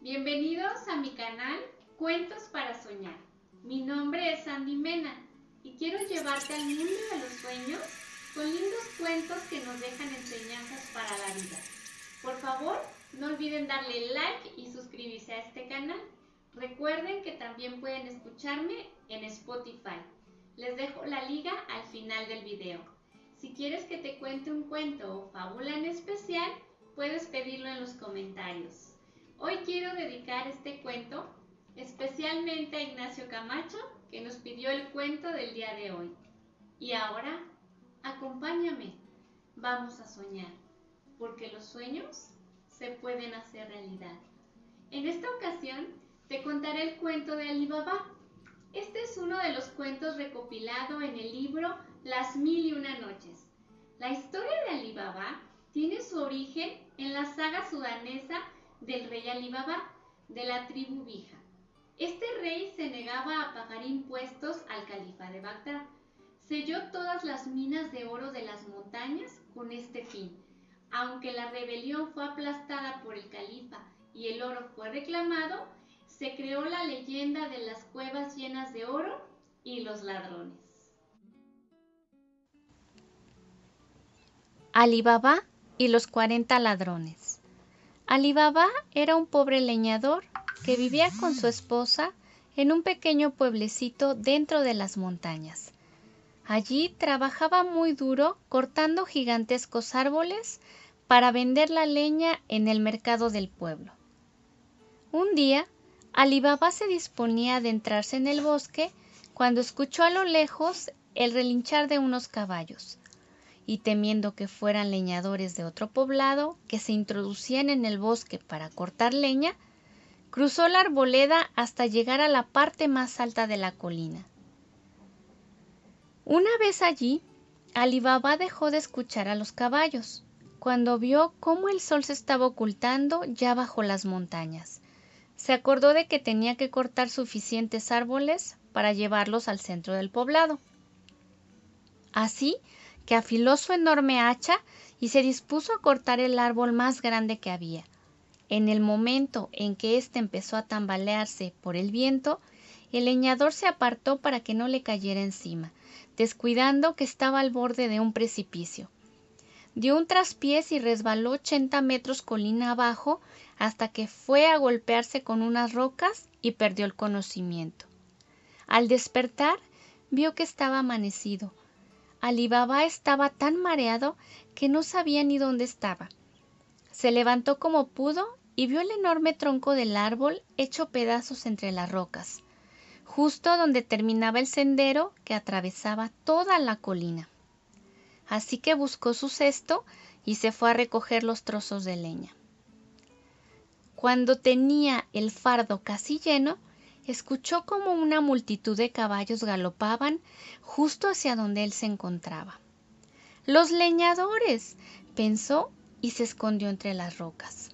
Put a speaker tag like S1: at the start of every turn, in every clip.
S1: Bienvenidos a mi canal Cuentos para Soñar. Mi nombre es Sandy Mena y quiero llevarte al mundo de los sueños con lindos cuentos que nos dejan enseñanzas para la vida. Por favor, no olviden darle like y suscribirse a este canal. Recuerden que también pueden escucharme en Spotify. Les dejo la liga al final del video. Si quieres que te cuente un cuento o fábula en especial, puedes pedirlo en los comentarios. Hoy quiero dedicar este cuento especialmente a Ignacio Camacho, que nos pidió el cuento del día de hoy. Y ahora, acompáñame, vamos a soñar, porque los sueños se pueden hacer realidad. En esta ocasión te contaré el cuento de Alí Baba. Este es uno de los cuentos recopilado en el libro Las Mil y Una Noches. La historia de Alí Baba tiene su origen en la saga sudanesa del rey Alí Baba, de la tribu Bija. Este rey se negaba a pagar impuestos al califa de Bagdad. Selló todas las minas de oro de las montañas con este fin. Aunque la rebelión fue aplastada por el califa y el oro fue reclamado, se creó la leyenda de las cuevas llenas de oro y los ladrones.
S2: Alí Baba y los 40 ladrones. Alí Baba era un pobre leñador que vivía con su esposa en un pequeño pueblecito dentro de las montañas. Allí trabajaba muy duro cortando gigantescos árboles para vender la leña en el mercado del pueblo. Un día, Alí Baba se disponía a adentrarse en el bosque cuando escuchó a lo lejos el relinchar de unos caballos. Y temiendo que fueran leñadores de otro poblado que se introducían en el bosque para cortar leña, cruzó la arboleda hasta llegar a la parte más alta de la colina. Una vez allí, Alí Baba dejó de escuchar a los caballos, cuando vio cómo el sol se estaba ocultando ya bajo las montañas. Se acordó de que tenía que cortar suficientes árboles para llevarlos al centro del poblado. Así que afiló su enorme hacha y se dispuso a cortar el árbol más grande que había. En el momento en que éste empezó a tambalearse por el viento, el leñador se apartó para que no le cayera encima, descuidando que estaba al borde de un precipicio. Dio un traspiés y resbaló 80 metros colina abajo hasta que fue a golpearse con unas rocas y perdió el conocimiento. Al despertar, vio que estaba amanecido. Alí Baba estaba tan mareado que no sabía ni dónde estaba. Se levantó como pudo y vio el enorme tronco del árbol hecho pedazos entre las rocas, justo donde terminaba el sendero que atravesaba toda la colina. Así que buscó su cesto y se fue a recoger los trozos de leña. Cuando tenía el fardo casi lleno, escuchó como una multitud de caballos galopaban justo hacia donde él se encontraba. ¡Los leñadores!, pensó y se escondió entre las rocas.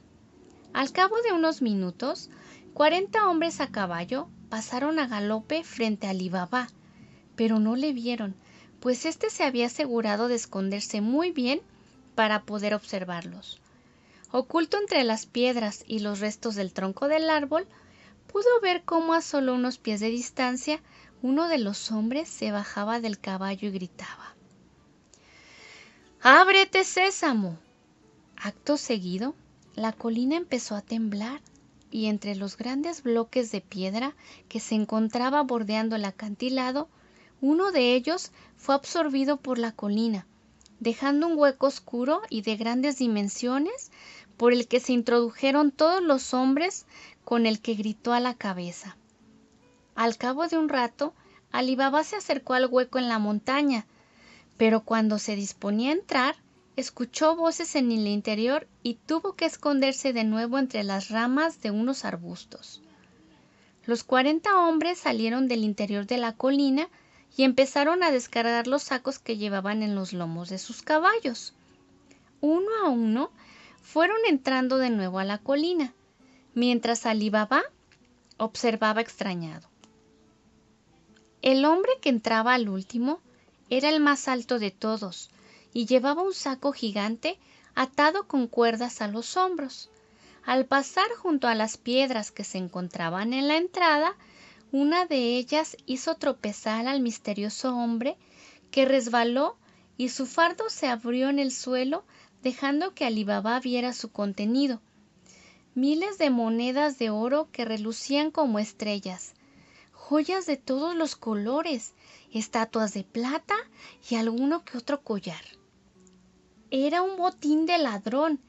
S2: Al cabo de unos minutos, 40 hombres a caballo pasaron a galope frente a Alí Baba, pero no le vieron, pues éste se había asegurado de esconderse muy bien para poder observarlos. Oculto entre las piedras y los restos del tronco del árbol, pudo ver cómo a solo unos pies de distancia uno de los hombres se bajaba del caballo y gritaba: ¡Ábrete, Sésamo! Acto seguido, la colina empezó a temblar y entre los grandes bloques de piedra que se encontraba bordeando el acantilado, uno de ellos fue absorbido por la colina, dejando un hueco oscuro y de grandes dimensiones por el que se introdujeron todos los hombres, con el que gritó a la cabeza. Al cabo de un rato, Alí Baba se acercó al hueco en la montaña, pero cuando se disponía a entrar, escuchó voces en el interior y tuvo que esconderse de nuevo entre las ramas de unos arbustos. Los 40 hombres salieron del interior de la colina y empezaron a descargar los sacos que llevaban en los lomos de sus caballos. Uno a uno fueron entrando de nuevo a la colina, mientras Alí Baba observaba extrañado. El hombre que entraba al último era el más alto de todos y llevaba un saco gigante atado con cuerdas a los hombros. Al pasar junto a las piedras que se encontraban en la entrada, una de ellas hizo tropezar al misterioso hombre, que resbaló y su fardo se abrió en el suelo, dejando que Alí Baba viera su contenido. Miles de monedas de oro que relucían como estrellas, joyas de todos los colores, estatuas de plata y alguno que otro collar. Era un botín de ladrón,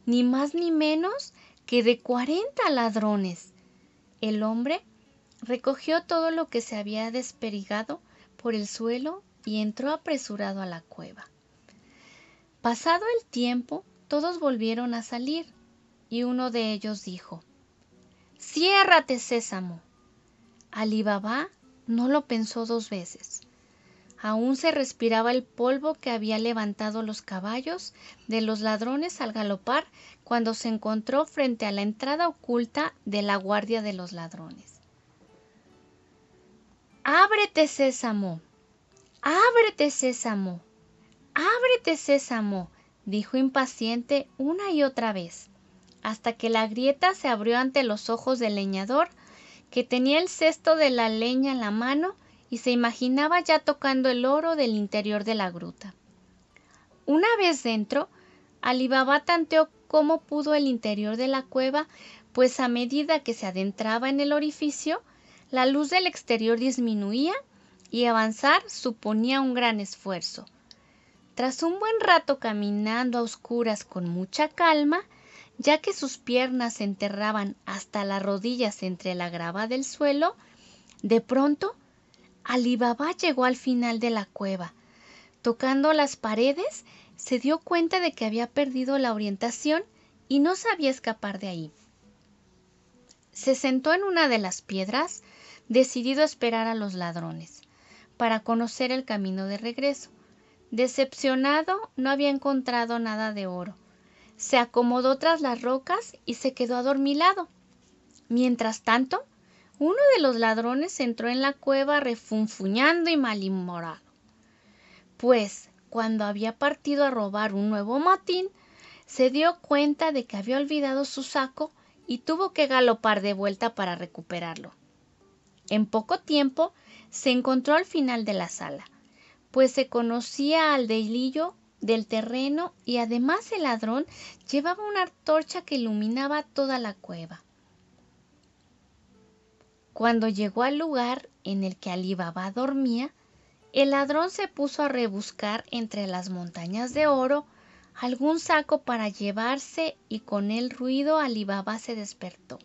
S2: ni más ni menos que de 40 ladrones. El hombre recogió todo lo que se había desperdigado por el suelo y entró apresurado a la cueva. Pasado el tiempo, todos volvieron a salir, y uno de ellos dijo: «¡Ciérrate, Sésamo!». Alí Baba no lo pensó 2 veces. Aún se respiraba el polvo que había levantado los caballos de los ladrones al galopar cuando se encontró frente a la entrada oculta de la guardia de los ladrones. «¡Ábrete, Sésamo! ¡Ábrete, Sésamo! ¡Ábrete, Sésamo!», dijo impaciente una y otra vez, hasta que la grieta se abrió ante los ojos del leñador, que tenía el cesto de la leña en la mano y se imaginaba ya tocando el oro del interior de la gruta. Una vez dentro, Alí Baba tanteó cómo pudo el interior de la cueva, pues a medida que se adentraba en el orificio, la luz del exterior disminuía y avanzar suponía un gran esfuerzo. Tras un buen rato caminando a oscuras con mucha calma, ya que sus piernas se enterraban hasta las rodillas entre la grava del suelo, de pronto Alí Baba llegó al final de la cueva. Tocando las paredes, se dio cuenta de que había perdido la orientación y no sabía escapar de ahí. Se sentó en una de las piedras, decidido a esperar a los ladrones, para conocer el camino de regreso. Decepcionado, no había encontrado nada de oro. Se acomodó tras las rocas y se quedó adormilado. Mientras tanto, uno de los ladrones entró en la cueva refunfuñando y malhumorado, pues cuando había partido a robar un nuevo motín, se dio cuenta de que había olvidado su saco y tuvo que galopar de vuelta para recuperarlo. En poco tiempo se encontró al final de la sala, pues se conocía al delillo del terreno y además el ladrón llevaba una antorcha que iluminaba toda la cueva. Cuando llegó al lugar en el que Alí Baba dormía, el ladrón se puso a rebuscar entre las montañas de oro algún saco para llevarse y con el ruido Alí Baba se despertó.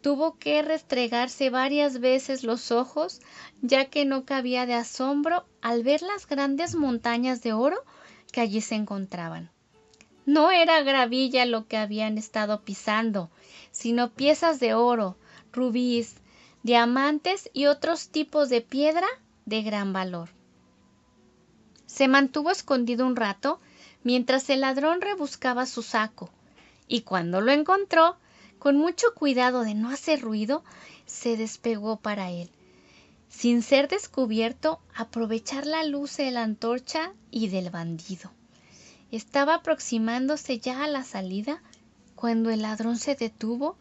S2: Tuvo que restregarse varias veces los ojos, ya que no cabía de asombro al ver las grandes montañas de oro que allí se encontraban. No era gravilla lo que habían estado pisando, sino piezas de oro, rubíes, diamantes y otros tipos de piedra de gran valor. Se mantuvo escondido un rato mientras el ladrón rebuscaba su saco, y cuando lo encontró, con mucho cuidado de no hacer ruido, se despegó para él, sin ser descubierto, aprovechar la luz de la antorcha y del bandido. Estaba aproximándose ya a la salida cuando el ladrón se detuvo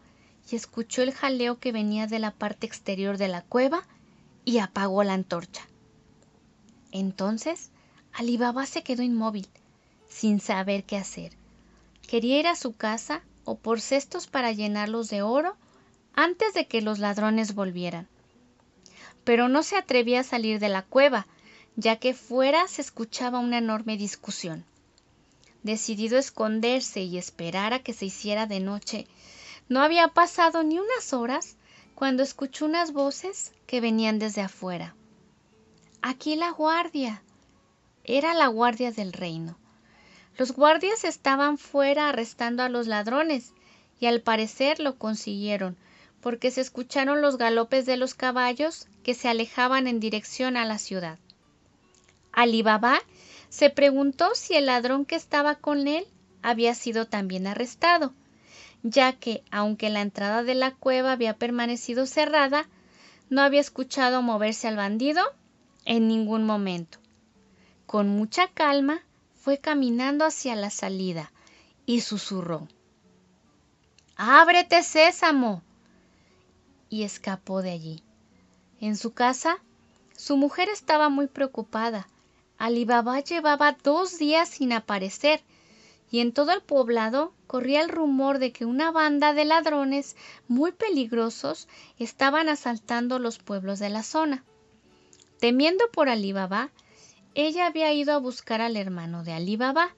S2: y escuchó el jaleo que venía de la parte exterior de la cueva y apagó la antorcha. Entonces Alí Baba se quedó inmóvil, sin saber qué hacer. Quería ir a su casa o por cestos para llenarlos de oro antes de que los ladrones volvieran. Pero no se atrevía a salir de la cueva, ya que fuera se escuchaba una enorme discusión. Decidido a esconderse y esperar a que se hiciera de noche, no había pasado ni unas horas cuando escuchó unas voces que venían desde afuera. «Aquí la guardia». Era la guardia del reino. Los guardias estaban fuera arrestando a los ladrones y al parecer lo consiguieron, porque se escucharon los galopes de los caballos que se alejaban en dirección a la ciudad. Alí Baba se preguntó si el ladrón que estaba con él había sido también arrestado, ya que, aunque la entrada de la cueva había permanecido cerrada, no había escuchado moverse al bandido en ningún momento. Con mucha calma fue caminando hacia la salida y susurró: ¡Ábrete, Sésamo! Y escapó de allí. En su casa, su mujer estaba muy preocupada. Alí Baba llevaba 2 días sin aparecer, y en todo el poblado corría el rumor de que una banda de ladrones muy peligrosos estaban asaltando los pueblos de la zona. Temiendo por Alí Baba, ella había ido a buscar al hermano de Alí Baba,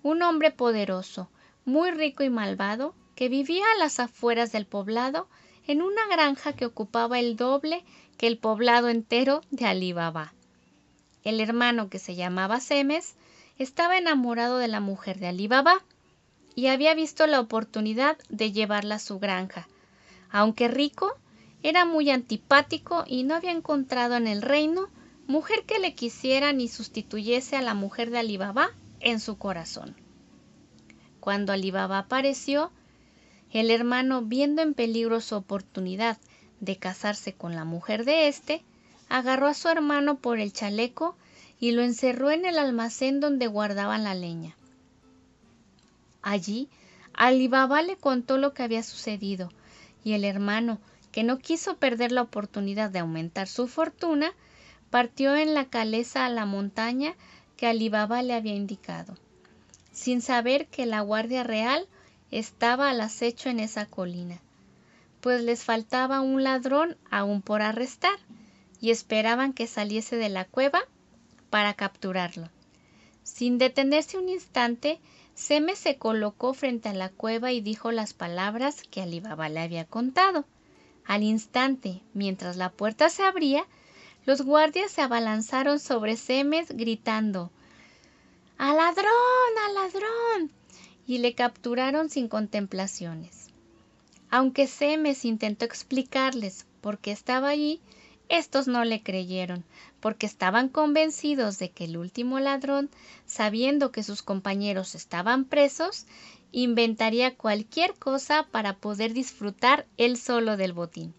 S2: un hombre poderoso, muy rico y malvado, que vivía a las afueras del poblado en una granja que ocupaba el doble que el poblado entero de Alí Baba. El hermano, que se llamaba Semes, estaba enamorado de la mujer de Alí Baba y había visto la oportunidad de llevarla a su granja. Aunque rico, era muy antipático y no había encontrado en el reino mujer que le quisiera ni sustituyese a la mujer de Alí Baba en su corazón. Cuando Alí Baba apareció, el hermano, viendo en peligro su oportunidad de casarse con la mujer de éste, agarró a su hermano por el chaleco y lo encerró en el almacén donde guardaban la leña. Allí, Alí Baba le contó lo que había sucedido, y el hermano, que no quiso perder la oportunidad de aumentar su fortuna, partió en la calesa a la montaña que Alí Baba le había indicado, sin saber que la Guardia Real estaba al acecho en esa colina, pues les faltaba un ladrón aún por arrestar, y esperaban que saliese de la cueva para capturarlo. Sin detenerse un instante, Semes se colocó frente a la cueva y dijo las palabras que Alí Baba le había contado. Al instante, mientras la puerta se abría, los guardias se abalanzaron sobre Semes gritando ¡Al ladrón! ¡Al ladrón! Y le capturaron sin contemplaciones. Aunque Semes intentó explicarles por qué estaba allí, estos no le creyeron, porque estaban convencidos de que el último ladrón, sabiendo que sus compañeros estaban presos, inventaría cualquier cosa para poder disfrutar él solo del botín.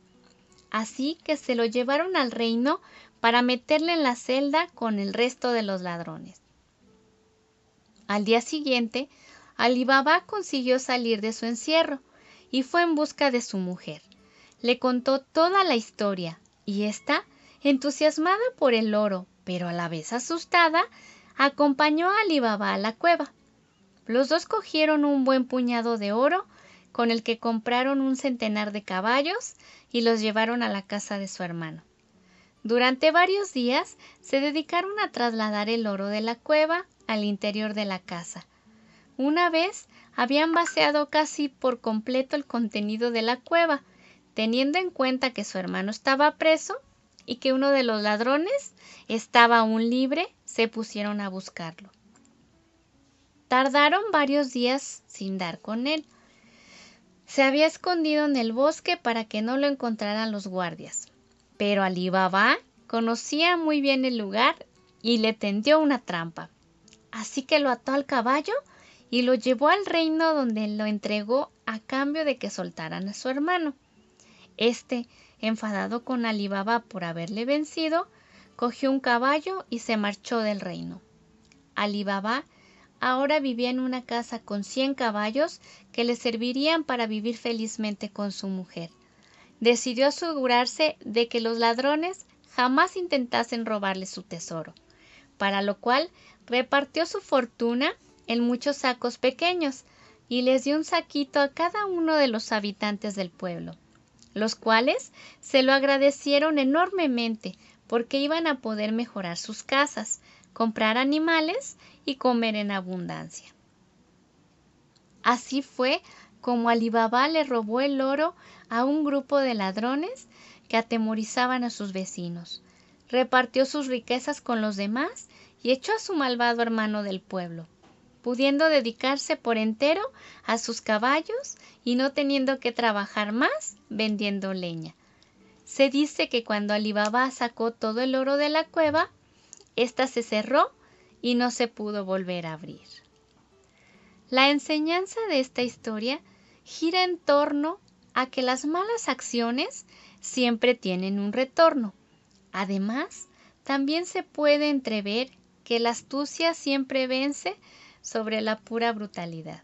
S2: Así que se lo llevaron al reino para meterle en la celda con el resto de los ladrones. Al día siguiente, Alí Baba consiguió salir de su encierro y fue en busca de su mujer. Le contó toda la historia y ésta, entusiasmada por el oro, pero a la vez asustada, acompañó a Alí Baba a la cueva. Los dos cogieron un buen puñado de oro, con el que compraron un centenar de caballos y los llevaron a la casa de su hermano. Durante varios días se dedicaron a trasladar el oro de la cueva al interior de la casa. Una vez habían vaciado casi por completo el contenido de la cueva, teniendo en cuenta que su hermano estaba preso y que uno de los ladrones estaba aún libre, se pusieron a buscarlo. Tardaron varios días sin dar con él. Se había escondido en el bosque para que no lo encontraran los guardias, pero Alí Baba conocía muy bien el lugar y le tendió una trampa. Así que lo ató al caballo y lo llevó al reino, donde lo entregó a cambio de que soltaran a su hermano. Este, enfadado con Alí Baba por haberle vencido, cogió un caballo y se marchó del reino. Alí Baba ahora vivía en una casa con 100 caballos que le servirían para vivir felizmente con su mujer. Decidió asegurarse de que los ladrones jamás intentasen robarle su tesoro, para lo cual repartió su fortuna en muchos sacos pequeños y les dio un saquito a cada uno de los habitantes del pueblo, los cuales se lo agradecieron enormemente porque iban a poder mejorar sus casas, comprar animales y comer en abundancia. Así fue como Alí Baba le robó el oro a un grupo de ladrones que atemorizaban a sus vecinos, repartió sus riquezas con los demás y echó a su malvado hermano del pueblo, pudiendo dedicarse por entero a sus caballos y no teniendo que trabajar más vendiendo leña. Se dice que cuando Alí Baba sacó todo el oro de la cueva, ésta se cerró y no se pudo volver a abrir. La enseñanza de esta historia gira en torno a que las malas acciones siempre tienen un retorno. Además, también se puede entrever que la astucia siempre vence sobre la pura brutalidad.